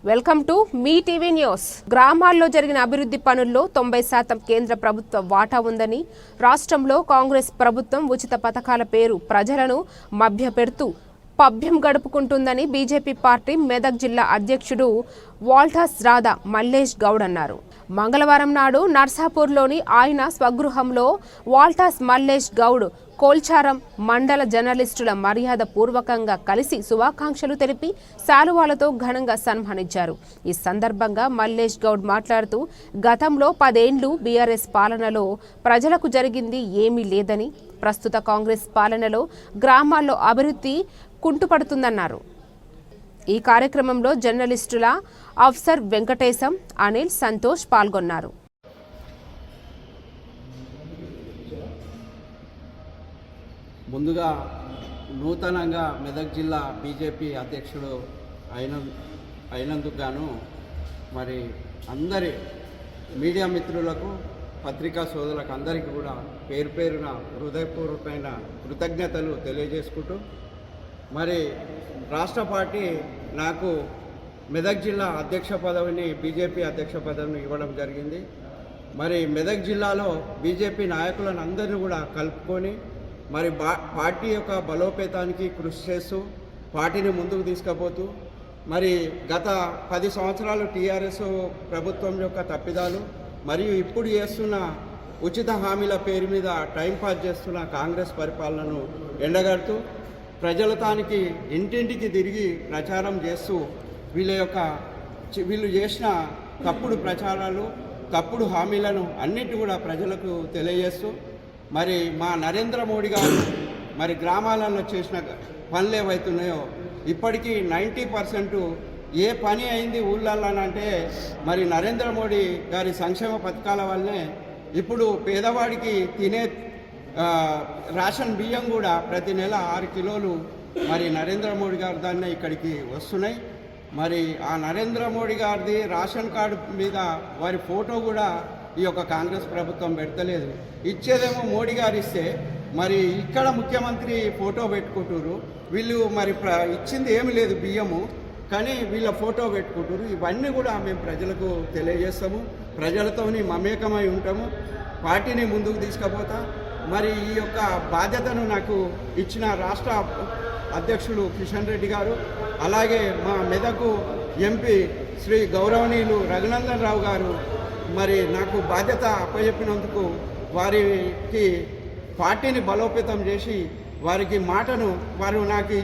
Welcome to me TV news. గ్రామాల్లో జరిగిన అభివృద్ధి పనుల్లో 90% కేంద్ర ప్రభుత్వ వాటా ఉందని, రాష్ట్రంలో కాంగ్రెస్ ప్రభుత్వం ఉచిత పథకాల పేరు ప్రజలను మభ్యపెడుతూ పభ్యం గడుపుకుంటుందని బీజేపీ పార్టీ మెదక్ జిల్లా అధ్యక్షుడు వాల్టస్ రాధా మల్లేష్ గౌడ్ అన్నారు. మంగళవారం నాడు నర్సాపూర్లోని ఆయన స్వగృహంలో వాల్టస్ మల్లేష్ గౌడ్ కోల్చారం మండల జర్నలిస్టుల మర్యాద పూర్వకంగా కలిసి శుభాకాంక్షలు తెలిపి శాలువాలతో ఘనంగా సన్మానించారు. ఈ సందర్భంగా మల్లేష్ గౌడ్ మాట్లాడుతూ గతంలో 10 ఏళ్లు బీఆర్ఎస్ పాలనలో ప్రజలకు జరిగింది ఏమీ లేదని, ప్రస్తుత కాంగ్రెస్ పాలనలో గ్రామాల్లో అభివృద్ధి కుంటుపడుతుందన్నారు. ఈ కార్యక్రమంలో జర్నలిస్టుల అఫ్సర్ వెంకటేశం, అనిల్, సంతోష్ పాల్గొన్నారు. ముందుగా నూతనంగా మెదక్ జిల్లా బీజేపీ అధ్యక్షుడు అయినందుకు గాను మరి అందరి మీడియా మిత్రులకు, పత్రికా సోదరులకు అందరికీ కూడా పేరు పేరున హృదయపూర్వకమైన కృతజ్ఞతలు తెలియజేసుకుంటూ, మరి రాష్ట్ర పార్టీ నాకు మెదక్ జిల్లా అధ్యక్ష పదవిని, బీజేపీ అధ్యక్ష పదవిని ఇవ్వడం జరిగింది. మరి మెదక్ జిల్లాలో బీజేపీ నాయకులను అందరినీ కూడా కలుపుకొని మరి పార్టీ యొక్క బలోపేతానికి కృషి చేస్తూ పార్టీని ముందుకు తీసుకుపోతూ, మరి గత 10 సంవత్సరాలు టీఆర్ఎస్ ప్రభుత్వం యొక్క తప్పిదాలు మరియు ఇప్పుడు చేస్తున్న ఉచిత హామీల పేరు మీద టైంపాస్ చేస్తున్న కాంగ్రెస్ పరిపాలనను ఎండగడుతూ ప్రజలతానికి ఇంటింటికి తిరిగి ప్రచారం చేస్తూ వీళ్ళు చేసిన తప్పుడు ప్రచారాలు, తప్పుడు హామీలను అన్నిటి కూడా ప్రజలకు తెలియజేస్తూ, మరి మా నరేంద్ర మోడీ గారు మరి గ్రామాలలో చేసిన పనులు ఏవైతున్నాయో ఇప్పటికీ 90% ఏ పని అయింది ఊళ్ళల్లోనంటే మరి నరేంద్ర మోడీ గారి సంక్షేమ పథకాల వల్లనే ఇప్పుడు పేదవాడికి తినే రేషన్ బియ్యం కూడా ప్రతి నెల 6 కిలోలు మరి నరేంద్ర మోడీ గారి దాన్నే ఇక్కడికి వస్తున్నాయి. మరి ఆ నరేంద్ర మోడీ గారిది రేషన్ కార్డు మీద వారి ఫోటో కూడా ఈ యొక్క కాంగ్రెస్ ప్రభుత్వం పెడతలేదు. ఇచ్చేదేమో మోడీ గారు ఇస్తే మరి ఇక్కడ ముఖ్యమంత్రి ఫోటో పెట్టుకుంటారు. వీళ్ళు మరి ఇచ్చింది ఏమి లేదు బియ్యము, కానీ వీళ్ళ ఫోటో పెట్టుకుంటారు. ఇవన్నీ కూడా మేము ప్రజలకు తెలియజేస్తాము, ప్రజలతోని మమేకమై ఉంటాము, పార్టీని ముందుకు తీసుకుపోతా. మరి ఈ యొక్క బాధ్యతను నాకు ఇచ్చిన రాష్ట్ర అధ్యక్షులు కిషన్ రెడ్డి గారు, అలాగే మా మెదకు ఎంపీ శ్రీ గౌరవనీయులు రఘునందన్ రావు గారు మరి నాకు బాధ్యత అప్పచెప్పినందుకు వారికి పార్టీని బలోపేతం చేసి వారికి మాటను వారు నాకు